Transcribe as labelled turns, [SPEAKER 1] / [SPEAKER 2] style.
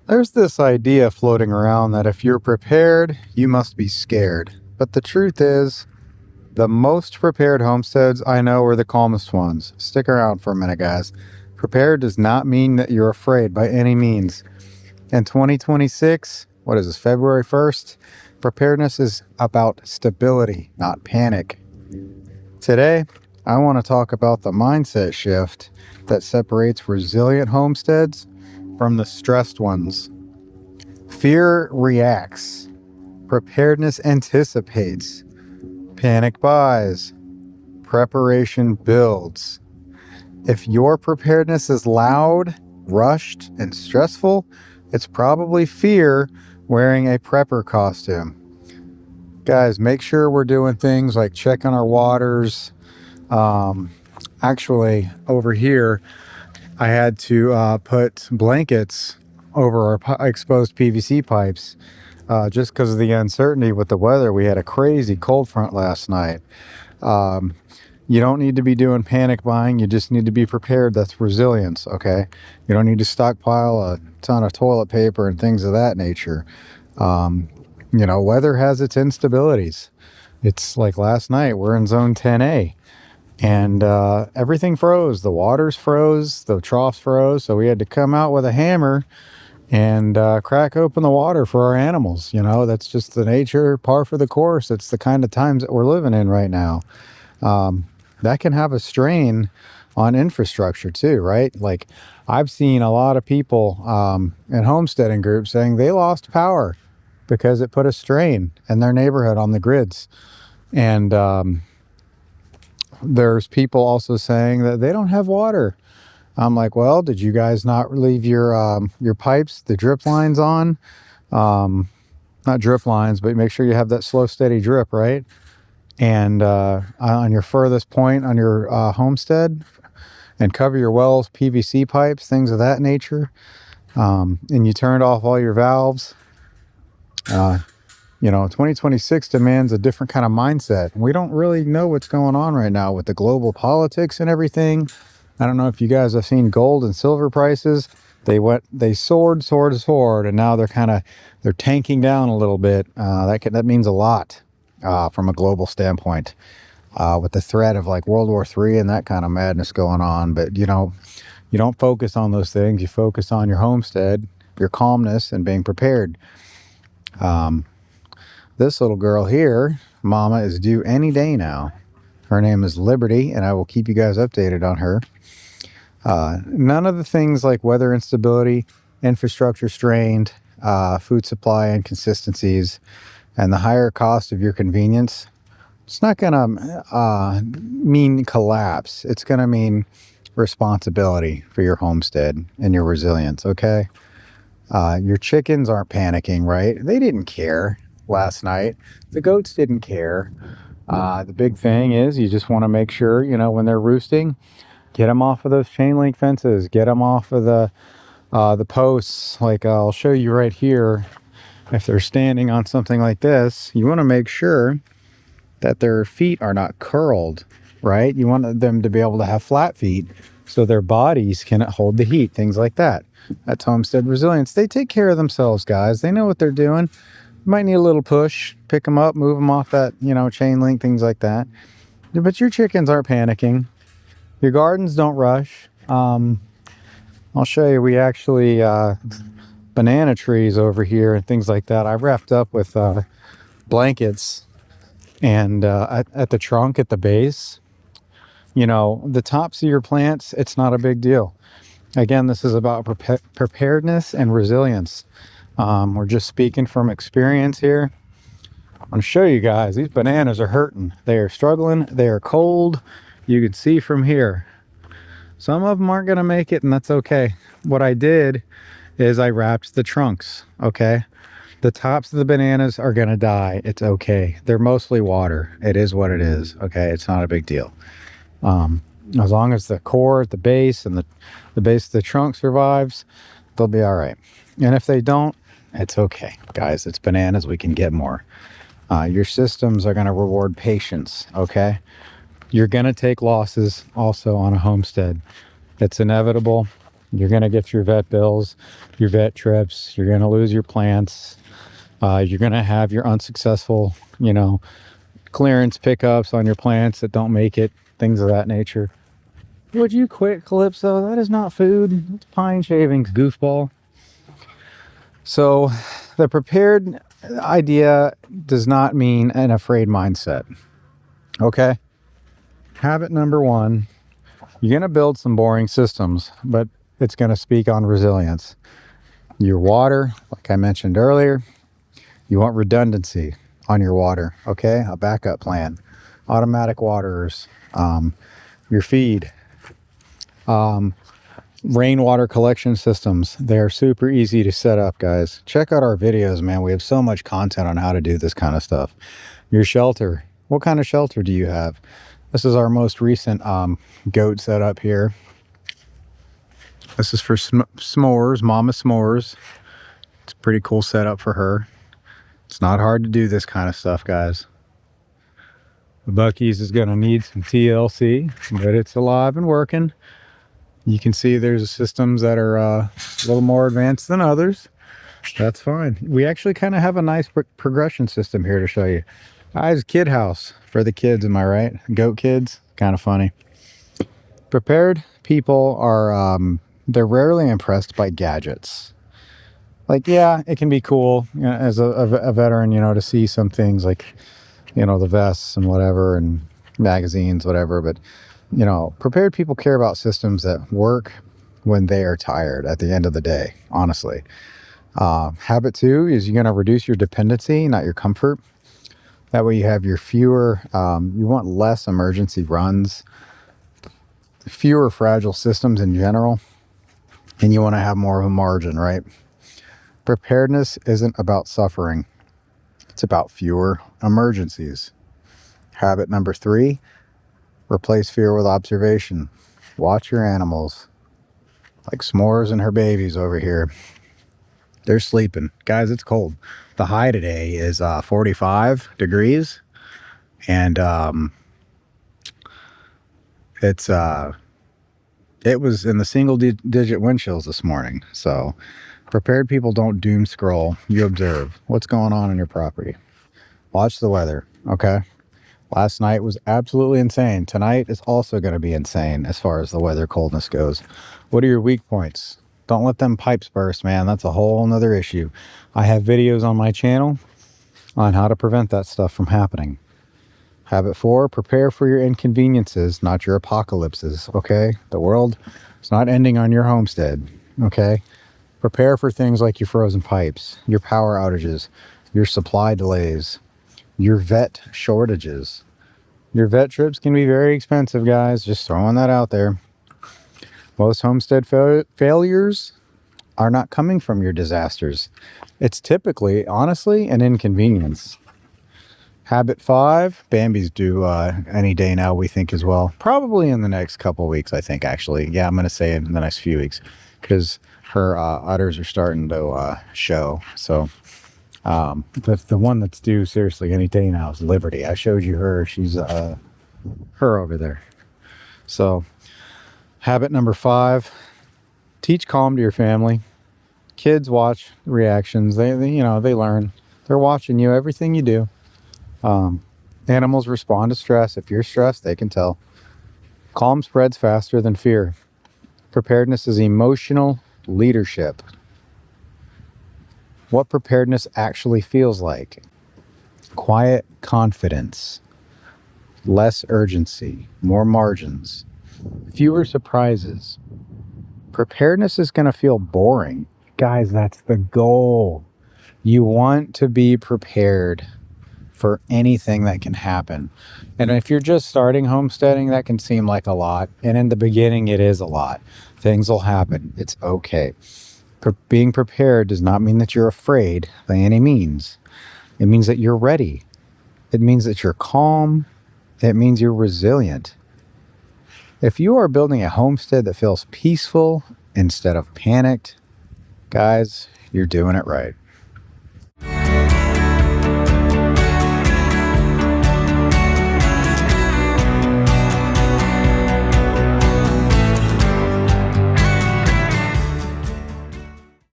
[SPEAKER 1] There's this idea floating around that if you're prepared, you must be scared. But the truth is, the most prepared homesteads I know are the calmest ones. Stick around for a minute, guys. Prepared does not mean that you're afraid by any means. In 2026, what is this, February 1st? Preparedness is about stability, not panic. Today, I want to talk about the mindset shift that separates resilient homesteads from the stressed ones. Fear reacts, preparedness anticipates, panic buys, preparation builds. If your preparedness is loud, rushed, and stressful, it's probably fear wearing a prepper costume. Guys, make sure we're doing things like checking our waters. Actually, over here, I had to put blankets over our exposed PVC pipes just because of the uncertainty with the weather. We had a crazy cold front last night. You don't need to be doing panic buying. You just need to be prepared. That's resilience, okay? You don't need to stockpile a ton of toilet paper and things of that nature. Weather has its instabilities. It's like last night, we're in zone 10A. And everything froze. The waters froze, the troughs froze, so we had to come out with a hammer and crack open the water for our animals. That's just the nature, par for the course. It's the kind of times that we're living in right now. That can have a strain on infrastructure too, right? Like, I've seen a lot of people in homesteading groups saying they lost power because it put a strain in their neighborhood on the grids. And there's people also saying that they don't have water. I'm like, well, did you guys not leave your pipes, the drip lines on? Not drip lines, but make sure you have that slow, steady drip, right? And on your furthest point on your homestead, and cover your wells, PVC pipes, things of that nature. And you turned off all your valves. 2026 demands a different kind of mindset. We don't really know what's going on right now with the global politics and everything. I don't know if you guys have seen gold and silver prices. They soared, and now they're tanking down a little bit. That means a lot from a global standpoint, with the threat of like World War III and that kind of madness going on. But you don't focus on those things. You focus on your homestead, your calmness, and being prepared. This little girl here, Mama, is due any day now. Her name is Liberty, and I will keep you guys updated on her. None of the things like weather instability, infrastructure strained, food supply inconsistencies, and the higher cost of your convenience, it's not going to mean collapse. It's going to mean responsibility for your homestead and your resilience, okay? Your chickens aren't panicking, right? They didn't care last night. The goats didn't care. The big thing is you just want to make sure, when they're roosting, get them off of those chain link fences, get them off of the posts. Like I'll show you right here. If they're standing on something like this, you want to make sure that their feet are not curled, right? You want them to be able to have flat feet so their bodies can hold the heat, things like that. That's homestead resilience. They take care of themselves, guys. They know what they're doing. Might need a little push, pick them up, move them off that, chain link, things like that. But your chickens aren't panicking. Your gardens don't rush. I'll show you. We actually, banana trees over here and things like that, I wrapped up with blankets and at the trunk, at the base. The tops of your plants, it's not a big deal. Again, this is about preparedness and resilience. We're just speaking from experience here. I'm going to show you guys, these bananas are hurting. They are struggling. They are cold. You can see from here. Some of them aren't going to make it, and that's okay. What I did is I wrapped the trunks, okay? The tops of the bananas are going to die. It's okay. They're mostly water. It is what it is, okay? It's not a big deal. As long as the core at the base and the base of the trunk survives, they'll be all right. And if they don't, it's okay. Guys, it's bananas. We can get more. Your systems are going to reward patience, okay? You're going to take losses also on a homestead. It's inevitable. You're going to get your vet bills, your vet trips. You're going to lose your plants. You're going to have your unsuccessful, clearance pickups on your plants that don't make it, things of that nature. Would you quit, Calypso? That is not food. It's pine shavings, goofball. So the prepared idea does not mean an afraid mindset. Okay? Habit number 1, you're going to build some boring systems, but it's going to speak on resilience. Your water, like I mentioned earlier, you want redundancy on your water, okay? A backup plan. Automatic waterers, your feed, rainwater collection systems. They're super easy to set up, guys. Check out our videos, man. We have so much content on how to do this kind of stuff. Your shelter. What kind of shelter do you have? This is our most recent goat setup here. This is for s'mores, Mama S'mores. It's a pretty cool setup for her. It's not hard to do this kind of stuff, guys. The Bucky's is going to need some TLC, but it's alive and working. You can see there's systems that are a little more advanced than others. That's fine. We actually kind of have a nice progression system here to show you. Guys, kid house for the kids, am I right? Goat kids, kind of funny. Prepared people are, they're rarely impressed by gadgets. Like, yeah, it can be cool, as a veteran, to see some things like, the vests and whatever, and magazines, whatever, but prepared people care about systems that work when they are tired at the end of the day, honestly. Habit 2 is you're going to reduce your dependency, not your comfort. That way you have your fewer, you want less emergency runs, fewer fragile systems in general, and you want to have more of a margin, right? Preparedness isn't about suffering. It's about fewer emergencies. Habit number 3, replace fear with observation. Watch your animals. Like S'mores and her babies over here. They're sleeping. Guys, it's cold. The high today is 45 degrees. And it was in the single digit wind chills this morning. So prepared people don't doom scroll. You observe what's going on in your property. Watch the weather, okay? Last night was absolutely insane. Tonight is also going to be insane as far as the weather coldness goes. What are your weak points? Don't let them pipes burst, man. That's a whole nother issue. I have videos on my channel on how to prevent that stuff from happening. Habit 4, prepare for your inconveniences, not your apocalypses, okay? The world is not ending on your homestead, okay? Prepare for things like your frozen pipes, your power outages, your supply delays, your vet shortages. Your vet trips can be very expensive, guys. Just throwing that out there. Most homestead failures are not coming from your disasters. It's typically, honestly, an inconvenience. Habit 5, Bambi's due any day now, we think, as well. Probably in the next couple weeks, I think, actually. Yeah, I'm going to say in the next few weeks, because her udders are starting to show. So the one that's due seriously any day now is Liberty. I showed you her. She's her over there. So habit number 5, teach calm to your family. Kids watch reactions. They learn. They're watching you, everything you do. Animals respond to stress. If you're stressed, they can tell. Calm spreads faster than fear. Preparedness is emotional leadership. What preparedness actually feels like: quiet confidence, less urgency, more margins, fewer surprises. Preparedness is going to feel boring. Guys, that's the goal. You want to be prepared for anything that can happen. And if you're just starting homesteading, that can seem like a lot. And in the beginning, it is a lot. Things will happen. It's okay. Being prepared does not mean that you're afraid by any means. It means that you're ready. It means that you're calm. It means you're resilient. If you are building a homestead that feels peaceful instead of panicked, guys, you're doing it right.